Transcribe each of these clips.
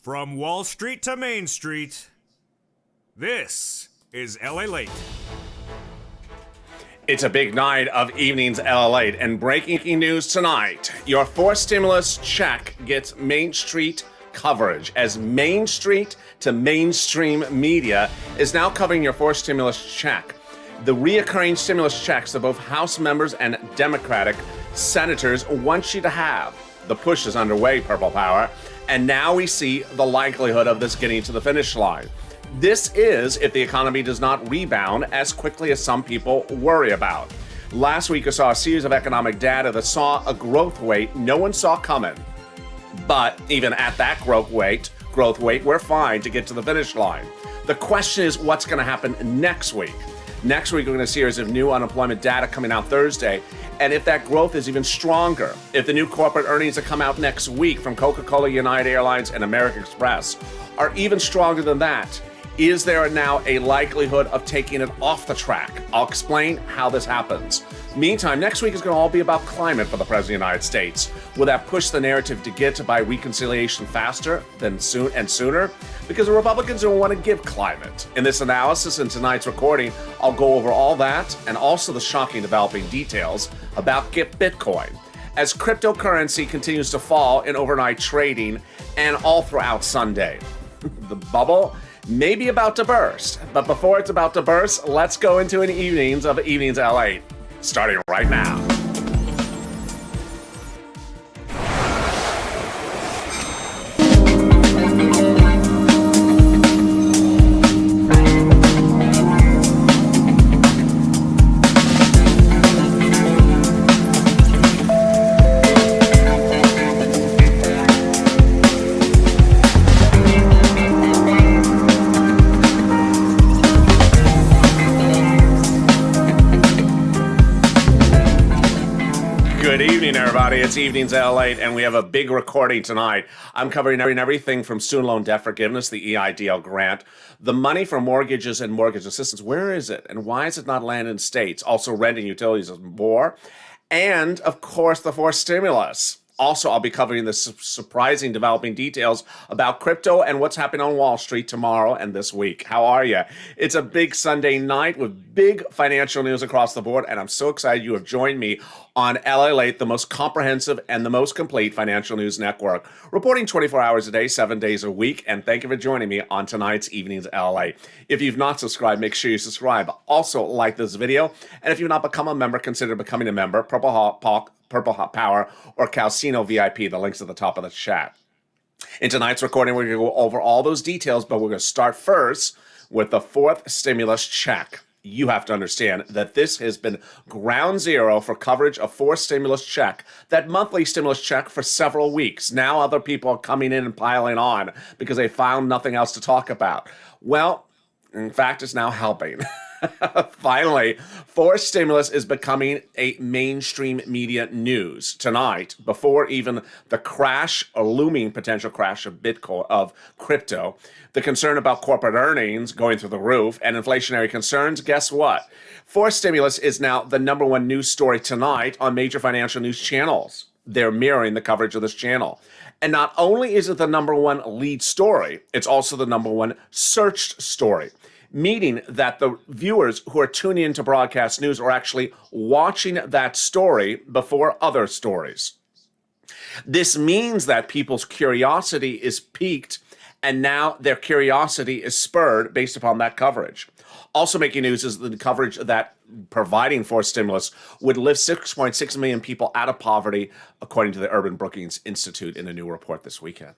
From Wall Street to Main Street, this is Lalate. It's a big night of evenings Lalate, and breaking news tonight. Your forced stimulus check gets Main Street coverage, as Main Street to mainstream media is now covering your forced stimulus check. The reoccurring stimulus checks that both House members and Democratic senators want you to have. The push is underway, Purple Power, and now we see the likelihood of this getting to the finish line. This is if the economy does not rebound as quickly as some people worry about. Last week, I saw a series of economic data that saw a growth rate no one saw coming. But even at that growth rate, we're fine to get to the finish line. The question is what's going to happen next week. Next week, we're going to see a series of new unemployment data coming out Thursday. And if that growth is even stronger, if the new corporate earnings that come out next week from Coca-Cola, United Airlines, and American Express are even stronger than that, is there now a likelihood of taking it off the track? I'll explain how this happens. Meantime, next week is going to all be about climate for the President of the United States. Will that push the narrative to get to buy reconciliation faster than sooner? Because the Republicans don't want to give climate. In this analysis in tonight's recording, I'll go over all that and also the shocking developing details about Bitcoin. As cryptocurrency continues to fall in overnight trading and all throughout Sunday. The bubble may be about to burst, but before it's about to burst, let's go into an evenings of Evenings LA, starting right now. Everybody, it's Evenings Lalate, and we have a big recording tonight. I'm covering everything from student loan debt forgiveness, the EIDL grant, the money for mortgages and mortgage assistance. Where is it, and why is it not landing in states? Also, rent and utilities is more, and of course, the forced stimulus. Also, I'll be covering the surprising developing details about crypto and what's happening on Wall Street tomorrow and this week. How are you? It's a big Sunday night with big financial news across the board, and I'm so excited you have joined me on Lalate, the most comprehensive and the most complete financial news network, reporting 24 hours a day, 7 days a week, and thank you for joining me on tonight's Evenings LA. If you've not subscribed, make sure you subscribe. Also, like this video, and if you've not become a member, consider becoming a member. Purple Hot Power, or Calcino VIP. The link's at the top of the chat. In tonight's recording, we're going to go over all those details, but we're going to start first with the fourth stimulus check. You have to understand that this has been ground zero for coverage of forced stimulus check, that monthly stimulus check for several weeks. Now other people are coming in and piling on because they found nothing else to talk about. Well, in fact, it's now helping. Finally, forced stimulus is becoming a mainstream media news tonight, before even the crash, a looming potential crash of Bitcoin, of crypto, the concern about corporate earnings going through the roof, and inflationary concerns. Guess what? Forced stimulus is now the number one news story tonight on major financial news channels. They're mirroring the coverage of this channel. And not only is it the number one lead story, it's also the number one searched story, meaning that the viewers who are tuning into broadcast news are actually watching that story before other stories. This means that people's curiosity is piqued, and now their curiosity is spurred based upon that coverage. Also making news is the coverage that providing forced stimulus would lift 6.6 million people out of poverty, according to the Urban Brookings Institute in a new report this weekend.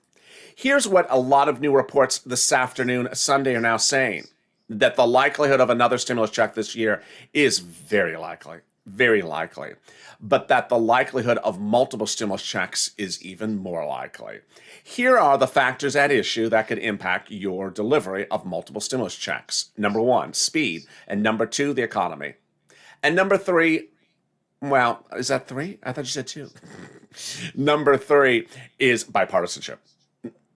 Here's what a lot of new reports this afternoon, Sunday, are now saying: that the likelihood of another stimulus check this year is very likely, but that the likelihood of multiple stimulus checks is even more likely. Here are the factors at issue that could impact your delivery of multiple stimulus checks. Number one, speed. And number two, the economy. And number three, well, is that three? I thought you said two. Number three is bipartisanship.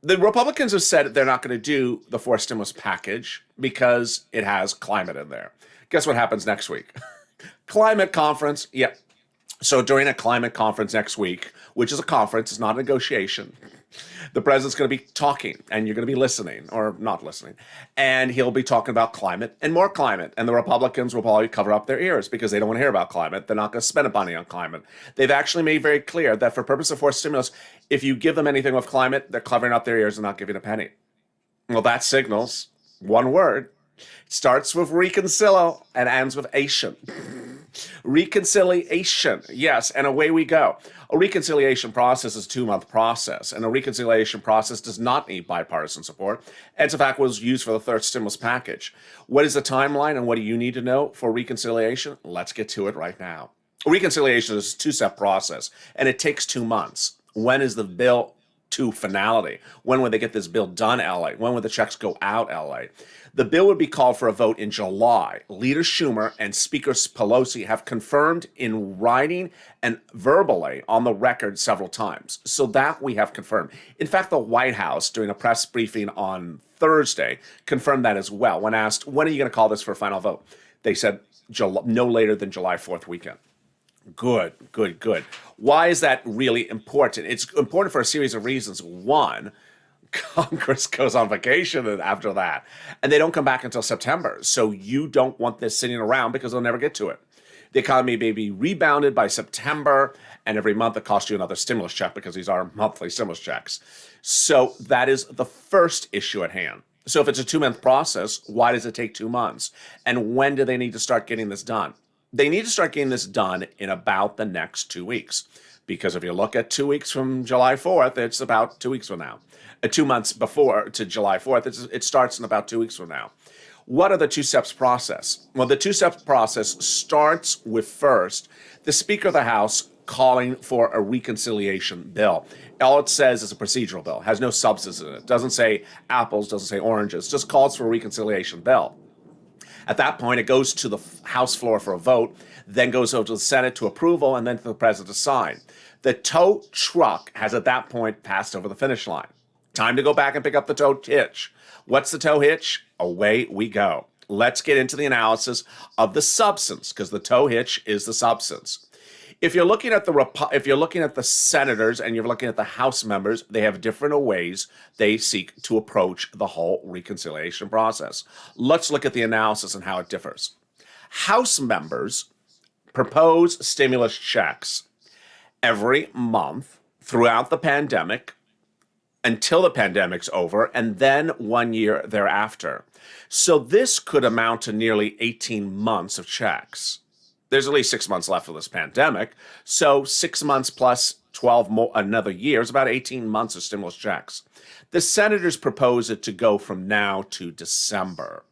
The Republicans have said they're not going to do the forced stimulus package because it has climate in there. Guess what happens next week? Climate conference. Yep. So during a climate conference next week, which is a conference, it's not a negotiation. The president's going to be talking and you're going to be listening or not listening. And he'll be talking about climate and more climate. And the Republicans will probably cover up their ears because they don't want to hear about climate. They're not going to spend money on climate. They've actually made very clear that for purpose of forced stimulus, if you give them anything with climate, they're covering up their ears and not giving a penny. Well, that signals one word. It starts with reconcilio and ends with ation. Reconciliation, yes, and away we go. A reconciliation process is a 2-month process, and a reconciliation process does not need bipartisan support. And in fact, was used for the third stimulus package. What is the timeline, and what do you need to know for reconciliation? Let's get to it right now. Reconciliation is a 2-step process, and it takes 2 months. When is the bill to finality? When would they get this bill done, LA? When would the checks go out, LA? The bill would be called for a vote in July. Leader Schumer and Speaker Pelosi have confirmed in writing and verbally on the record several times. So that we have confirmed. In fact, the White House, during a press briefing on Thursday, confirmed that as well. When asked, when are you going to call this for a final vote? They said no later than July 4th weekend. Good. Why is that really important? It's important for a series of reasons. One, Congress goes on vacation after that, and they don't come back until September. So you don't want this sitting around because they'll never get to it. The economy may be rebounded by September, and every month it costs you another stimulus check because these are monthly stimulus checks. So that is the first issue at hand. So if it's a 2-month process, why does it take 2 months? And when do they need to start getting this done? They need to start getting this done in about the next 2 weeks. Because if you look at 2 weeks from July 4th, it's about 2 weeks from now. 2 months before to July 4th, it starts in about 2 weeks from now. What are the 2 steps process? Well, the 2 steps process starts with first, the Speaker of the House calling for a reconciliation bill. All it says is a procedural bill, has no substance in it. Doesn't say apples, doesn't say oranges, just calls for a reconciliation bill. At that point, it goes to the House floor for a vote, then goes over to the Senate to approval, and then to the President to sign. The tow truck has at that point passed over the finish line. Time to go back and pick up the tow hitch. What's the tow hitch? Away we go. Let's get into the analysis of the substance, because the tow hitch is the substance. If you're looking at the senators and you're looking at the House members, they have different ways they seek to approach the whole reconciliation process. Let's look at the analysis and how it differs. House members propose stimulus checks every month throughout the pandemic until the pandemic's over, and then 1 year thereafter. So this could amount to nearly 18 months of checks. There's at least 6 months left of this pandemic, so 6 months plus 12 more, another year is about 18 months of stimulus checks. The senators propose it to go from now to December.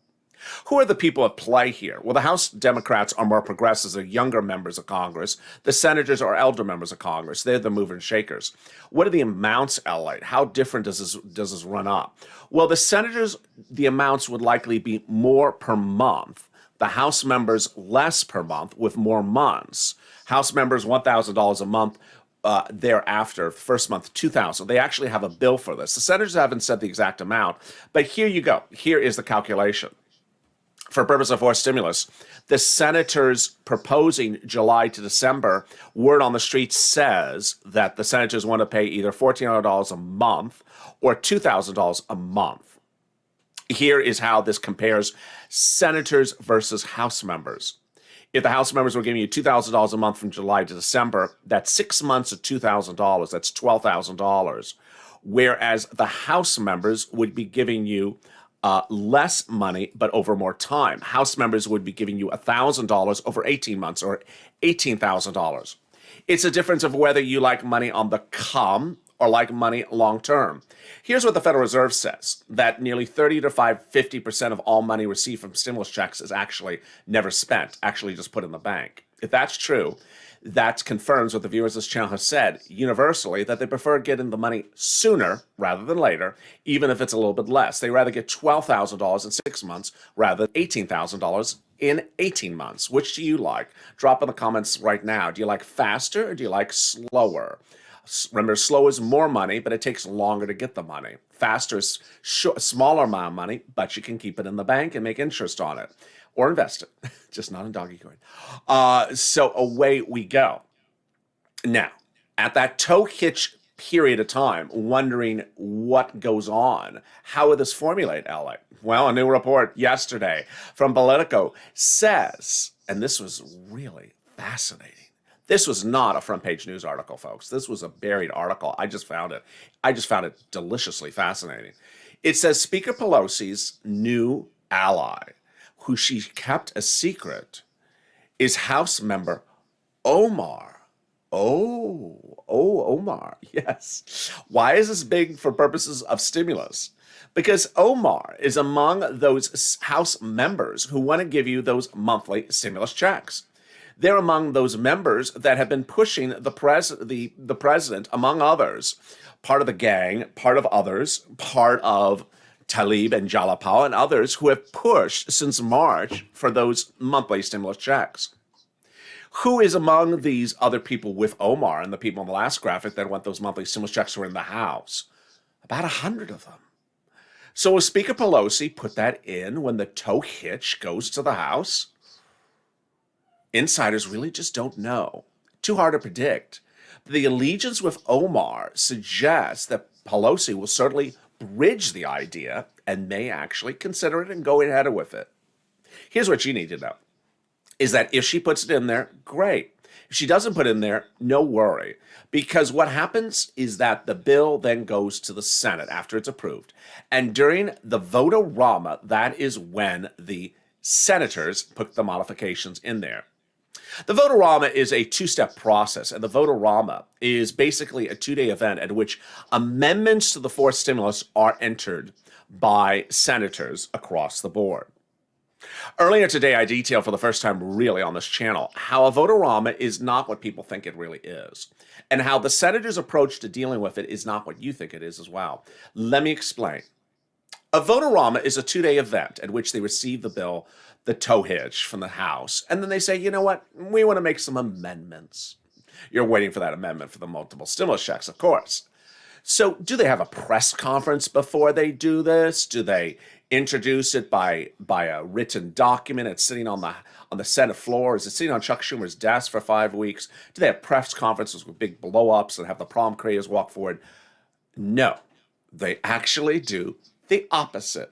Who are the people at play here? Well, the House Democrats are more progressive. They're younger members of Congress. The senators are elder members of Congress. They're the movers and shakers. What are the amounts, Lalate? How different does this run up? Well, the senators, the amounts would likely be more per month. The House members less per month with more months. House members $1,000 a month. Thereafter, first month, $2,000. They actually have a bill for this. The senators haven't said the exact amount, but here you go. Here is the calculation. For purpose of forced stimulus, the senators proposing July to December, word on the street says that the senators want to pay either $1,400 a month or $2,000 a month. Here is how this compares senators versus House members. If the House members were giving you $2,000 a month from July to December, that's 6 months of $2,000. That's $12,000. Whereas the House members would be giving you less money, but over more time. House members would be giving you $1,000 over 18 months, or $18,000. It's a difference of whether you like money on the come or like money long term. Here's what the Federal Reserve says, that nearly 30 to 50% of all money received from stimulus checks is actually never spent, actually just put in the bank. If that's true, that confirms what the viewers of this channel have said universally, that they prefer getting the money sooner rather than later, even if it's a little bit less. They rather get $12,000 in 6 months rather than $18,000 in 18 months. Which do you like? Drop in the comments right now. Do you like faster or do you like slower? Remember, slow is more money, but it takes longer to get the money. Faster is a smaller amount of money, but you can keep it in the bank and make interest on it. Or invest it, just not in doggy coin. So away we go. Now, at that tow hitch period of time wondering what goes on. How would this formulate, Elliot? Well, a new report yesterday from Politico says, and this was really fascinating. This was not a front page news article, folks. This was a buried article. I just found it deliciously fascinating. It says Speaker Pelosi's new ally, who she kept a secret, is House member Omar. Omar, yes. Why is this big for purposes of stimulus? Because Omar is among those House members who want to give you those monthly stimulus checks. They're among those members that have been pushing the president, among others, part of the gang, part of others, part of Talib and Jalapal and others who have pushed since March for those monthly stimulus checks. Who is among these other people with Omar and the people in the last graphic that want those monthly stimulus checks who are in the House? About 100 of them. So will Speaker Pelosi put that in when the tow hitch goes to the House? Insiders really just don't know. Too hard to predict. The allegiance with Omar suggests that Pelosi will certainly bridge the idea and may actually consider it and go ahead with it. Here's what you need to know, is that if she puts it in there, great. If she doesn't put it in there, no worry. Because what happens is that the bill then goes to the Senate after it's approved. And during the vote-a-rama, that is when the senators put the modifications in there. The vote-a-rama is a two-step process, and the vote-a-rama is basically a two-day event at which amendments to the fourth stimulus are entered by senators across the board. Earlier today, I detailed for the first time really on this channel how a vote-a-rama is not what people think it really is, and how the senators' approach to dealing with it is not what you think it is as well. Let me explain. A vote-a-rama is a two-day event at which they receive the bill, the tow hitch from the House, and then they say, you know what, we want to make some amendments. You're waiting for that amendment for the multiple stimulus checks, of course. So do they have a press conference before they do this? Do they introduce it by a written document? It's sitting on the Senate floor. Is it sitting on Chuck Schumer's desk for 5 weeks? Do they have press conferences with big blow-ups and have the problem creators walk forward? No, they actually do the opposite.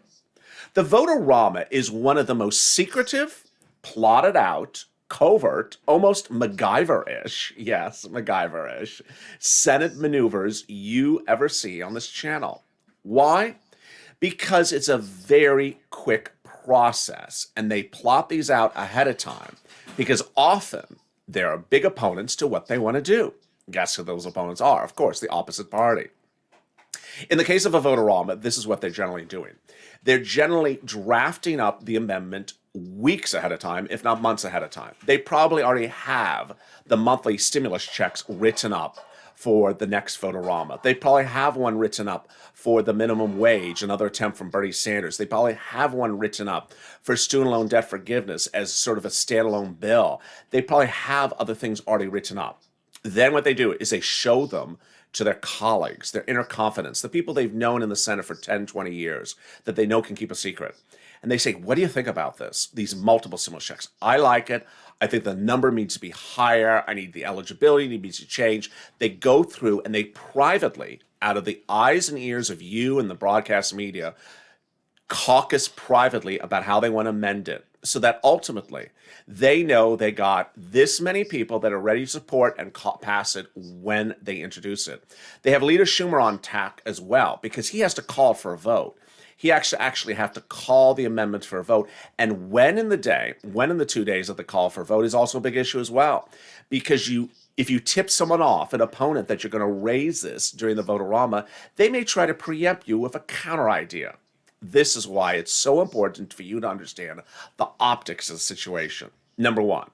The vote-a-rama is one of the most secretive, plotted out, covert, almost MacGyver-ish, yes, MacGyver-ish, Senate maneuvers you ever see on this channel. Why? Because it's a very quick process, and they plot these out ahead of time, because often there are big opponents to what they want to do. Guess who those opponents are? Of course, the opposite party. In the case of a vote-a-rama, this is what they're generally doing. They're generally drafting up the amendment weeks ahead of time, if not months ahead of time. They probably already have the monthly stimulus checks written up for the next vote-a-rama. They probably have one written up for the minimum wage, another attempt from Bernie Sanders. They probably have one written up for student loan debt forgiveness as sort of a standalone bill. They probably have other things already written up. Then what they do is they show them to their colleagues, their inner confidants, the people they've known in the Senate for 10, 20 years that they know can keep a secret. And they say, what do you think about this? These multiple stimulus checks. I like it. I think the number needs to be higher. I need the eligibility needs to change. They go through and they privately, out of the eyes and ears of you and the broadcast media, caucus privately about how they want to amend it, so that ultimately they know they got this many people that are ready to support and pass it when they introduce it. They have Leader Schumer on tack as well, because he has to call for a vote. He actually have to call the amendment for a vote. And when in the 2 days of the call for a vote is also a big issue as well. Because if you tip someone off, an opponent, that you're going to raise this during the vote-a-rama, they may try to preempt you with a counter idea. This is why it's so important for you to understand the optics of the situation. Number one,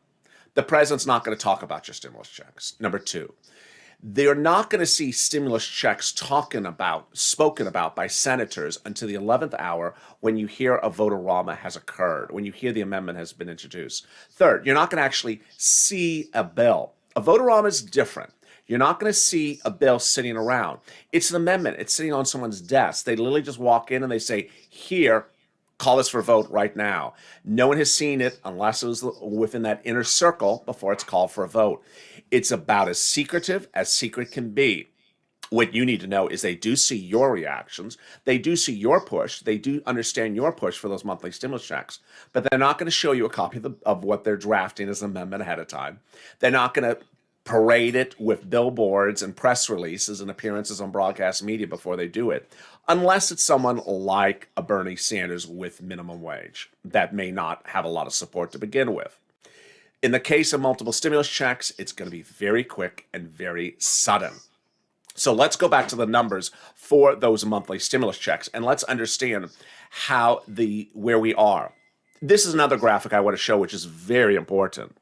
the president's not going to talk about your stimulus checks. Number two, they're not going to see stimulus checks spoken about by senators until the 11th hour when you hear a vote-a-rama has occurred, when you hear the amendment has been introduced. Third, you're not going to actually see a bill. A vote-a-rama is different. You're not going to see a bill sitting around. It's an amendment. It's sitting on someone's desk. They literally just walk in and they say, here, call this for a vote right now. No one has seen it unless it was within that inner circle before it's called for a vote. It's about as secret can be. What you need to know is they do see your reactions. They do see your push. They do understand your push for those monthly stimulus checks. But they're not going to show you a copy of what they're drafting as an amendment ahead of time. They're not going to parade it with billboards and press releases and appearances on broadcast media before they do it, unless it's someone like a Bernie Sanders with minimum wage that may not have a lot of support to begin with. In the case of multiple stimulus checks, it's going to be very quick and very sudden. So let's go back to the numbers for those monthly stimulus checks, and let's understand where we are. This is another graphic I want to show, which is very important.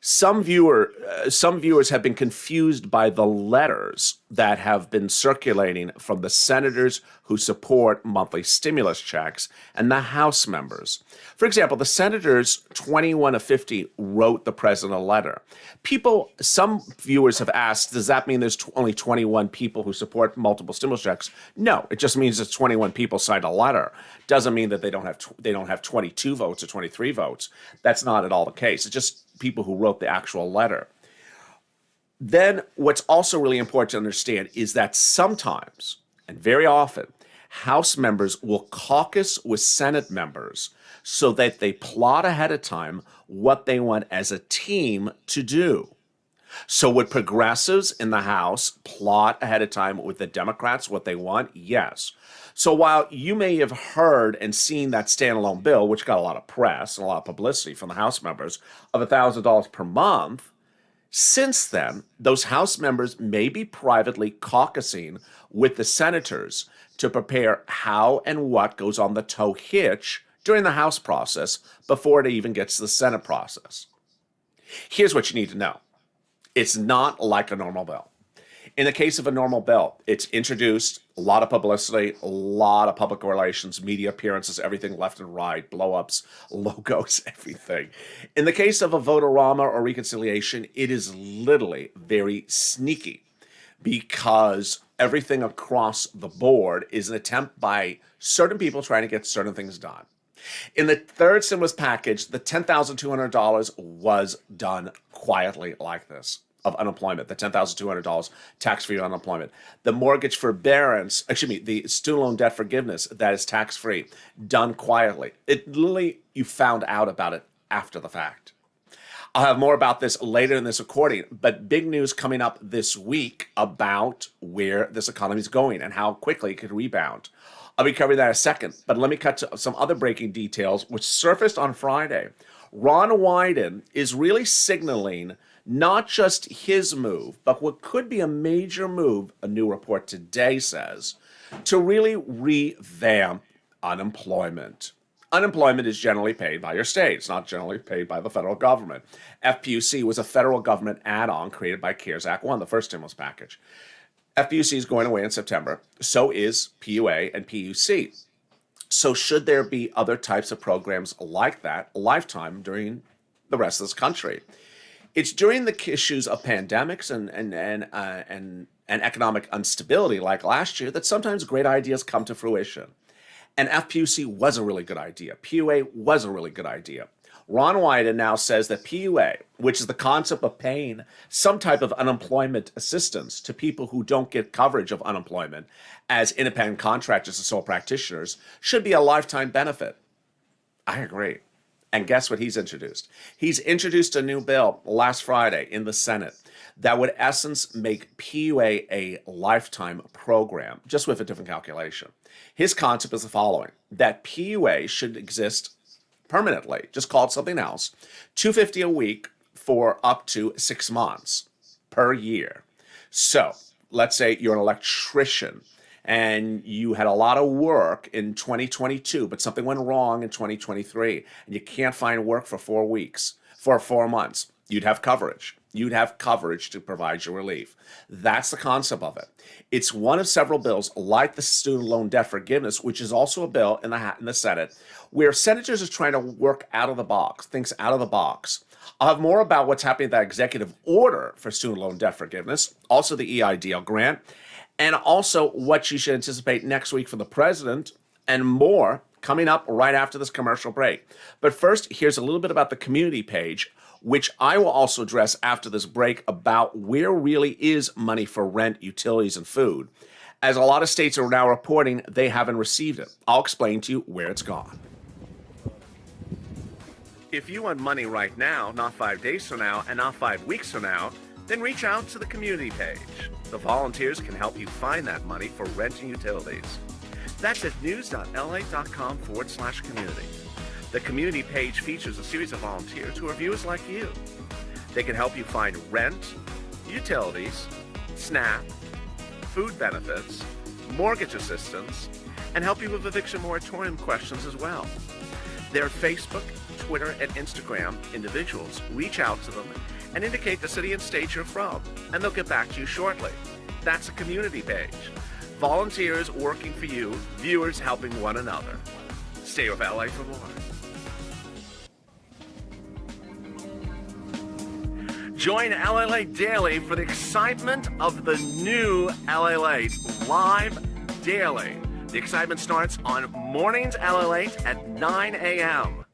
Some viewers have been confused by the letters that have been circulating from the senators who support monthly stimulus checks and the House members. For example, the senators 21 of 50 wrote the president a letter. Some viewers have asked, does that mean there's only 21 people who support multiple stimulus checks? No, it just means that 21 people signed a letter. Doesn't mean that they don't have 22 votes or 23 votes. That's not at all the case. It's just people who wrote the actual letter. Then what's also really important to understand is that sometimes, and very often, House members will caucus with Senate members so that they plot ahead of time what they want as a team to do. So would progressives in the House plot ahead of time with the Democrats what they want? Yes. So while you may have heard and seen that standalone bill, which got a lot of press and a lot of publicity from the House members, of $1,000 per month, since then, those House members may be privately caucusing with the senators to prepare how and what goes on the tow hitch during the House process before it even gets to the Senate process. Here's what you need to know. It's not like a normal bill. In the case of a normal bill, it's introduced, a lot of publicity, a lot of public relations, media appearances, everything left and right, blow-ups, logos, everything. In the case of a vote-a-rama or reconciliation, it is literally very sneaky because everything across the board is an attempt by certain people trying to get certain things done. In the third stimulus package, the $10,200 was done quietly like this. Of unemployment, the $10,200 tax-free unemployment. The mortgage forbearance, the student loan debt forgiveness that is tax-free, done quietly. It literally, you found out about it after the fact. I'll have more about this later in this recording, but big news coming up this week about where this economy is going and how quickly it could rebound. I'll be covering that in a second, but let me cut to some other breaking details which surfaced on Friday. Ron Wyden is really signaling not just his move, but what could be a major move, a new report today says, to really revamp unemployment. Unemployment is generally paid by your state. It's not generally paid by the federal government. FPUC was a federal government add-on created by CARES Act 1, the first stimulus package. FPUC is going away in September. So is PUA and PUC. So should there be other types of programs like that, a lifetime during the rest of this country? It's during the issues of pandemics and economic instability like last year that sometimes great ideas come to fruition. And FPUC was a really good idea. PUA was a really good idea. Ron Wyden now says that PUA, which is the concept of paying some type of unemployment assistance to people who don't get coverage of unemployment as independent contractors and sole practitioners, should be a lifetime benefit. I agree. And guess what he's introduced? He's introduced a new bill last Friday in the Senate that would, in essence, make PUA a lifetime program, just with a different calculation. His concept is the following, that PUA should exist permanently, just call it something else, $250 a week for up to 6 months per year. So let's say you're an electrician and you had a lot of work in 2022, but something went wrong in 2023, and you can't find work for 4 months. You'd have coverage. You'd have coverage to provide you relief. That's the concept of it. It's one of several bills like the student loan debt forgiveness, which is also a bill in the Senate, where senators are trying to work out of the box, things out of the box. I'll have more about what's happening with that executive order for student loan debt forgiveness, also the EIDL grant, and also what you should anticipate next week from the president, and more coming up right after this commercial break. But first, here's a little bit about the community page, which I will also address after this break about where really is money for rent, utilities, and food, as a lot of states are now reporting they haven't received it. I'll explain to you where it's gone. If you want money right now, not 5 days from now, and not 5 weeks from now, then reach out to the community page. The volunteers can help you find that money for rent and utilities. That's at news.la.com/community. The community page features a series of volunteers who are viewers like you. They can help you find rent, utilities, SNAP, food benefits, mortgage assistance, and help you with eviction moratorium questions as well. Their Facebook, Twitter, and Instagram individuals reach out to them and indicate the city and state you're from, and they'll get back to you shortly. That's a community page. Volunteers working for you, viewers helping one another. Stay with LA for more. Join Lalate Daily for the excitement of the new Lalate live daily. The excitement starts on mornings Lalate at 9 a.m.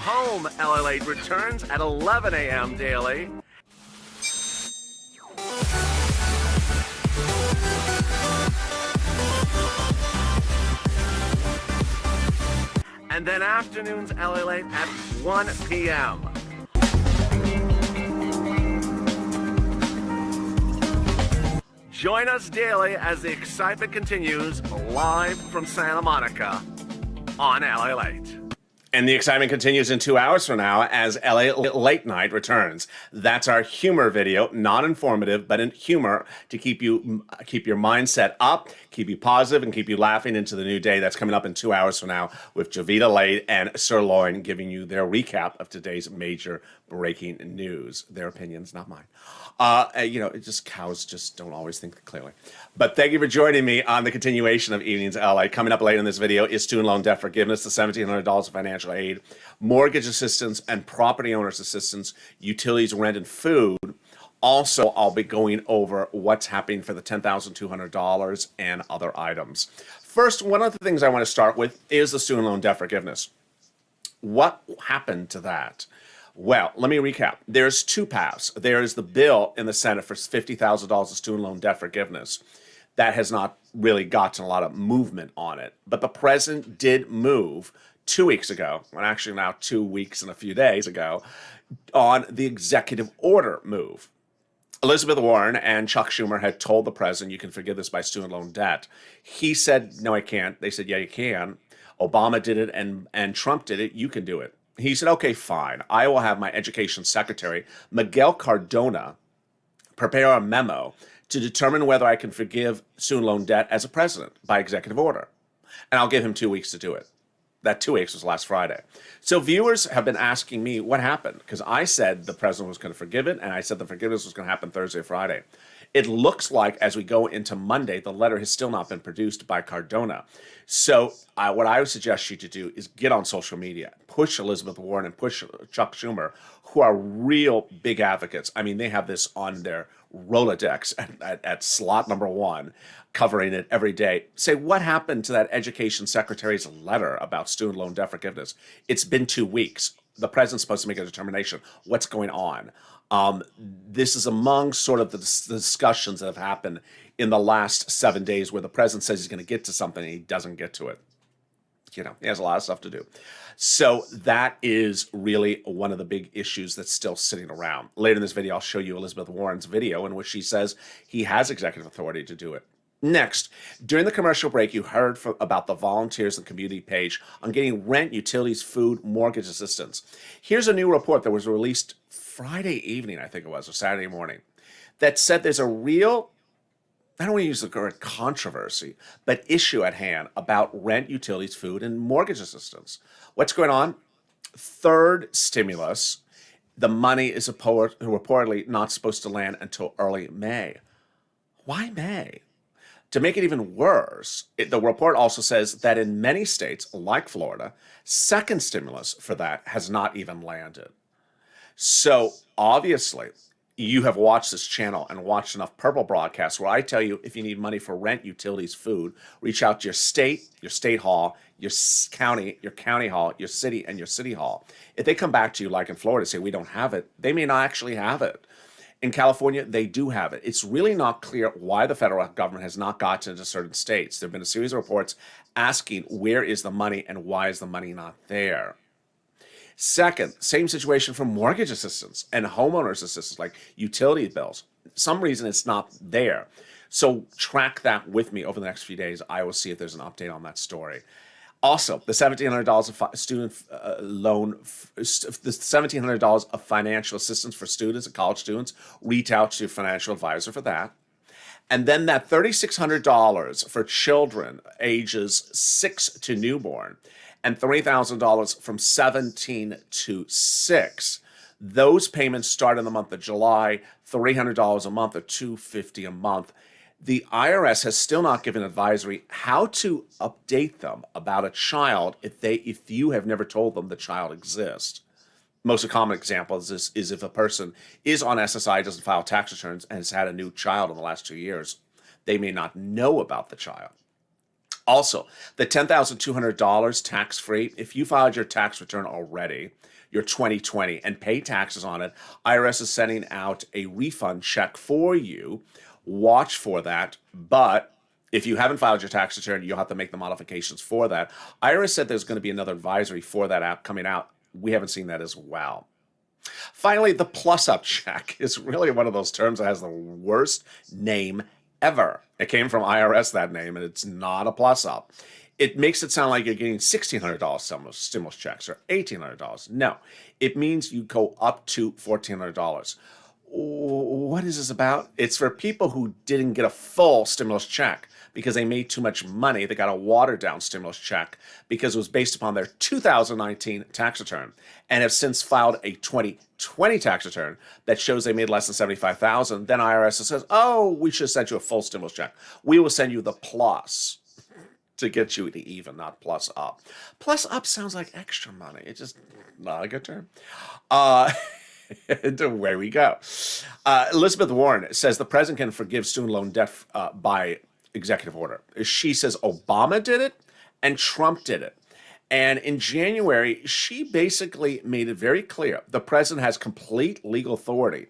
Home Lalate returns at 11 a.m. daily. And then afternoons Lalate at 1 p.m. Join us daily as the excitement continues live from Santa Monica on Lalate. And the excitement continues in 2 hours from now as LA Late Night returns. That's our humor video, not informative, but in humor to keep your mindset up, keep you positive, and keep you laughing into the new day. That's coming up in 2 hours from now with Javita Lade and Sirloin giving you their recap of today's major breaking news. Their opinions, not mine. Cows just don't always think clearly. But thank you for joining me on the continuation of Evenings LA. Coming up later in this video is student loan debt forgiveness, the $1,700 of financial aid, mortgage assistance, and property owners assistance, utilities, rent, and food. Also, I'll be going over what's happening for the $10,200 and other items. First, one of the things I want to start with is the student loan debt forgiveness. What happened to that? Well, let me recap. There's two paths. There's the bill in the Senate for $50,000 of student loan debt forgiveness. That has not really gotten a lot of movement on it. But the president did move 2 weeks ago, well, actually now 2 weeks and a few days ago, on the executive order move. Elizabeth Warren and Chuck Schumer had told the president, you can forgive this by student loan debt. He said, no, I can't. They said, yeah, you can. Obama did it and Trump did it. You can do it. He said, okay, fine. I will have my education secretary, Miguel Cardona, prepare a memo to determine whether I can forgive student loan debt as a president by executive order. And I'll give him 2 weeks to do it. That 2 weeks was last Friday. So viewers have been asking me what happened, because I said the president was going to forgive it, and I said the forgiveness was going to happen Thursday or Friday. It looks like as we go into Monday, the letter has still not been produced by Cardona. So what I would suggest you to do is get on social media, push Elizabeth Warren and push Chuck Schumer, who are real big advocates. I mean, they have this on their Rolodex at slot number 1, covering it every day. Say, what happened to that education secretary's letter about student loan debt forgiveness? It's been 2 weeks. The president's supposed to make a determination. What's going on? This is among sort of the discussions that have happened in the last 7 days where the president says he's going to get to something and he doesn't get to it. You know, he has a lot of stuff to do. So that is really one of the big issues that's still sitting around. Later in this video, I'll show you Elizabeth Warren's video in which she says he has executive authority to do it. Next, during the commercial break, you heard about the volunteers and community page on getting rent, utilities, food, mortgage assistance. Here's a new report that was released Friday evening, I think it was, or Saturday morning, that said there's a real, I don't want to use the word controversy, but issue at hand about rent, utilities, food, and mortgage assistance. What's going on? Third stimulus, the money is reportedly not supposed to land until early May. Why May? To make it even worse, the report also says that in many states, like Florida, second stimulus for that has not even landed. So obviously, you have watched this channel and watched enough Purple broadcasts where I tell you if you need money for rent, utilities, food, reach out to your state hall, your county hall, your city, and your city hall. If they come back to you like in Florida, say we don't have it, they may not actually have it. In California, they do have it. It's really not clear why the federal government has not gotten into certain states. There have been a series of reports asking where is the money and why is the money not there. Second, same situation for mortgage assistance and homeowners assistance, like utility bills. Some reason it's not there. So track that with me over the next few days. I will see if there's an update on that story. Also, the $1,700 of student loan, the $1,700 of financial assistance for students and college students, reach out to your financial advisor for that. And then that $3,600 for children ages 6 to newborn, and $3,000 from 17 to 6. Those payments start in the month of July, $300 a month or $250 a month. The IRS has still not given advisory how to update them about a child if you have never told them the child exists. Most common example is if a person is on SSI, doesn't file tax returns, and has had a new child in the last 2 years, they may not know about the child. Also, the $10,200 tax-free, if you filed your tax return already, your 2020, and pay taxes on it, IRS is sending out a refund check for you. Watch for that, but if you haven't filed your tax return, you'll have to make the modifications for that. IRS said there's going to be another advisory for that app coming out. We haven't seen that as well. Finally, the plus-up check is really one of those terms that has the worst name ever. It came from IRS, that name, and it's not a plus-up. It makes it sound like you're getting $1,600 stimulus checks or $1,800. No, it means you go up to $1,400. What is this about? It's for people who didn't get a full stimulus check because they made too much money. They got a watered-down stimulus check because it was based upon their 2019 tax return and have since filed a 2020 tax return that shows they made less than $75,000. Then IRS says, oh, we should send you a full stimulus check. We will send you the plus to get you to even, not plus up. Plus up sounds like extra money. It's just not a good term. Where we go. Elizabeth Warren says the president can forgive student loan debt by executive order. She says Obama did it and Trump did it. And in January, she basically made it very clear the president has complete legal authority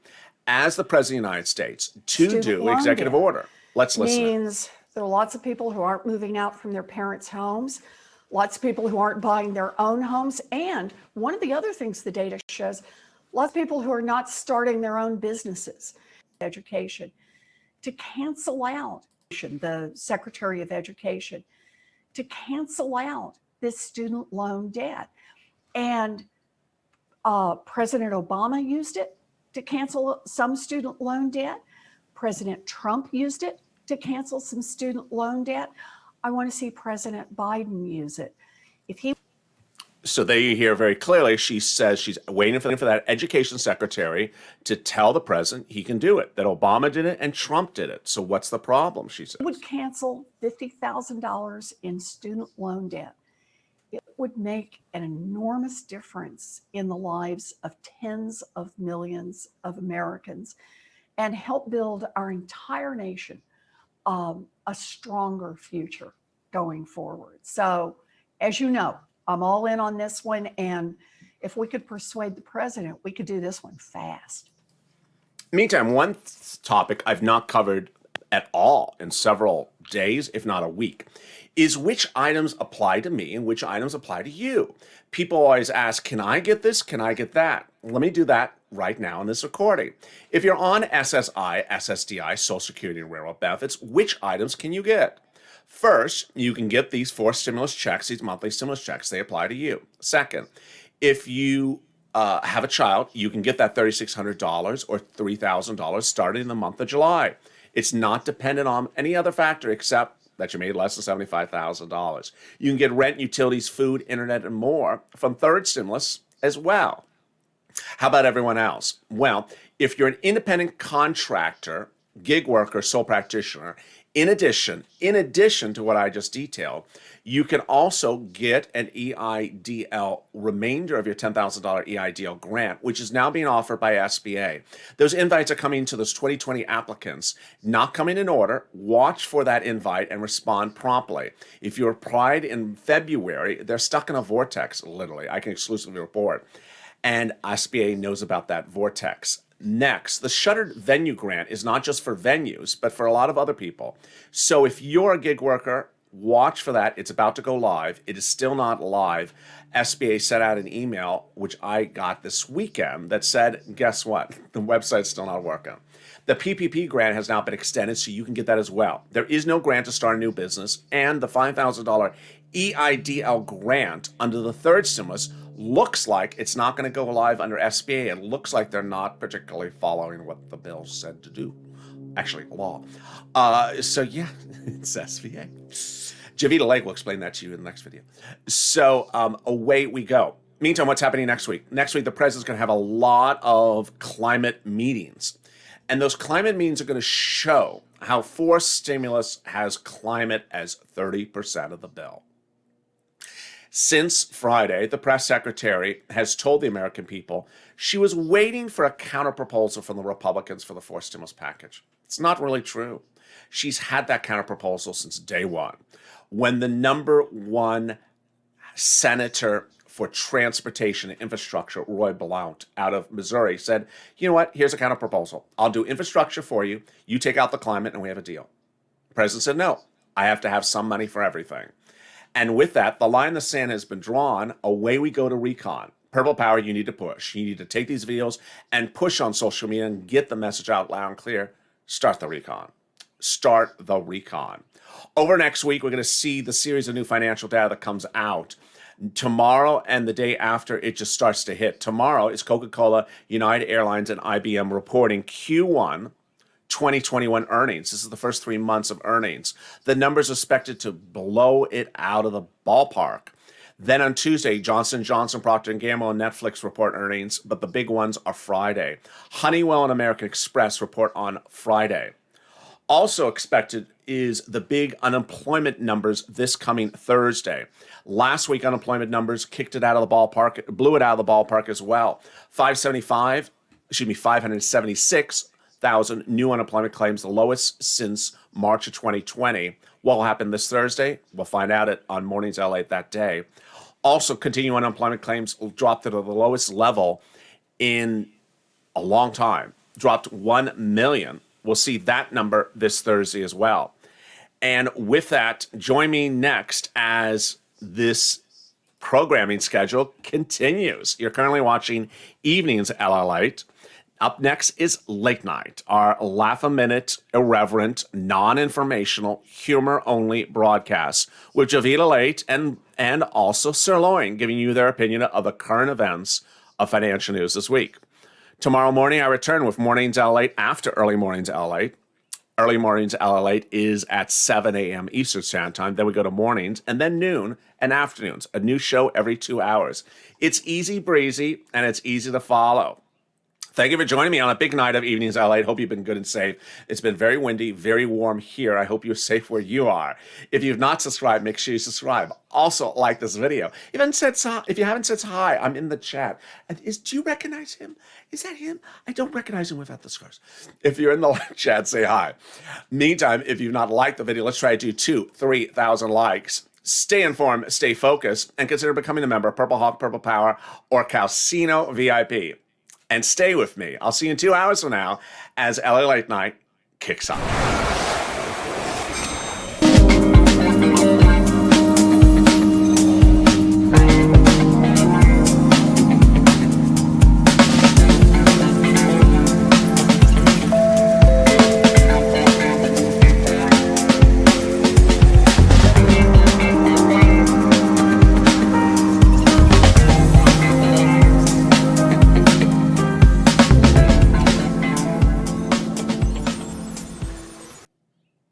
as the president of the United States to do executive order. Let's listen. Means there are lots of people who aren't moving out from their parents' homes, lots of people who aren't buying their own homes. And one of the other things the data shows, lots of people who are not starting their own businesses. Education. To cancel out the Secretary of Education, to cancel out this student loan debt. And President Obama used it to cancel some student loan debt. President Trump used it to cancel some student loan debt. I want to see President Biden use it. So there you hear very clearly, she says she's waiting for that education secretary to tell the president he can do it, that Obama did it and Trump did it. So what's the problem, she says? It would cancel $50,000 in student loan debt. It would make an enormous difference in the lives of tens of millions of Americans and help build our entire nation a stronger future going forward. So, as you know, I'm all in on this one. And if we could persuade the president, we could do this one fast. Meantime, one topic I've not covered at all in several days, if not a week, is which items apply to me and which items apply to you. People always ask, can I get this? Can I get that? Let me do that right now in this recording. If you're on SSI, SSDI, Social Security and Railroad benefits, which items can you get? First, you can get these 4 stimulus checks, these monthly stimulus checks. They apply to you. Second, if you have a child, you can get that $3,600 or $3,000 starting in the month of July. It's not dependent on any other factor except that you made less than $75,000. You can get rent, utilities, food, internet, and more from third stimulus as well. How about everyone else? Well, if you're an independent contractor, gig worker, sole practitioner, In addition to what I just detailed, you can also get an EIDL remainder of your $10,000 EIDL grant, which is now being offered by SBA. Those invites are coming to those 2020 applicants, not coming in order. Watch for that invite and respond promptly. If you applied in February, they're stuck in a vortex, literally. I can exclusively report. And SBA knows about that vortex. Next, the shuttered venue grant is not just for venues, but for a lot of other people. So if you're a gig worker, watch for that. It's about to go live. It is still not live. SBA sent out an email, which I got this weekend, that said, guess what? The website's still not working. The PPP grant has now been extended, so you can get that as well. There is no grant to start a new business, and the $5,000 EIDL grant under the third stimulus looks like it's not going to go live under SBA. It looks like they're not particularly following what the bill said to do. Actually, law. So yeah, it's SBA. Javita Lake will explain that to you in the next video. So away we go. Meantime, what's happening next week? Next week, the president's going to have a lot of climate meetings. And those climate meetings are going to show how forced stimulus has climate as 30% of the bill. Since Friday, the press secretary has told the American people she was waiting for a counterproposal from the Republicans for the forced stimulus package. It's not really true. She's had that counterproposal since day one, when the number one senator for transportation and infrastructure, Roy Blount, out of Missouri, said, you know what, here's a counterproposal. I'll do infrastructure for you. You take out the climate and we have a deal. The president said, no, I have to have some money for everything. And with that, the line in the sand has been drawn. Away we go to recon. Purple Power, you need to push. You need to take these videos and push on social media and get the message out loud and clear. Start the recon. Start the recon. Over next week, we're going to see the series of new financial data that comes out. Tomorrow and the day after, it just starts to hit. Tomorrow is Coca-Cola, United Airlines, and IBM reporting Q1 2021 earnings. This is the first 3 months of earnings. The numbers are expected to blow it out of the ballpark. Then on Tuesday, Johnson & Johnson, Procter & Gamble, and Netflix report earnings, but the big ones are Friday. Honeywell and American Express report on Friday. Also expected is the big unemployment numbers this coming Thursday. Last week, unemployment numbers kicked it out of the ballpark, blew it out of the ballpark as well. 576,000 new unemployment claims, the lowest since March of 2020. What will happen this Thursday? We'll find out on Mornings LA that day. Also, continuing unemployment claims dropped to the lowest level in a long time. Dropped 1 million. We'll see that number this Thursday as well. And with that, join me next as this programming schedule continues. You're currently watching Evenings Lalate. Up next is Late Night, our laugh-a-minute, irreverent, non-informational, humor-only broadcast with Javita Late and also Sirloin giving you their opinion of the current events of financial news this week. Tomorrow morning, I return with Mornings Lalate after Early Mornings Lalate. Early Mornings Lalate is at 7 a.m. Eastern Standard Time. Then we go to mornings, and then noon and afternoons. A new show every 2 hours. It's easy breezy, and it's easy to follow. Thank you for joining me on a big night of Evenings LA. Hope you've been good and safe. It's been very windy, very warm here. I hope you're safe where you are. If you've not subscribed, make sure you subscribe. Also, like this video. If you haven't said hi, I'm in the chat. And do you recognize him? Is that him? I don't recognize him without the scars. If you're in the live chat, say hi. Meantime, if you've not liked the video, let's try to do 3,000 likes. Stay informed, stay focused, and consider becoming a member of Purple Hawk, Purple Power, or Calcino VIP. And stay with me. I'll see you in 2 hours from now as LA Late Night kicks off.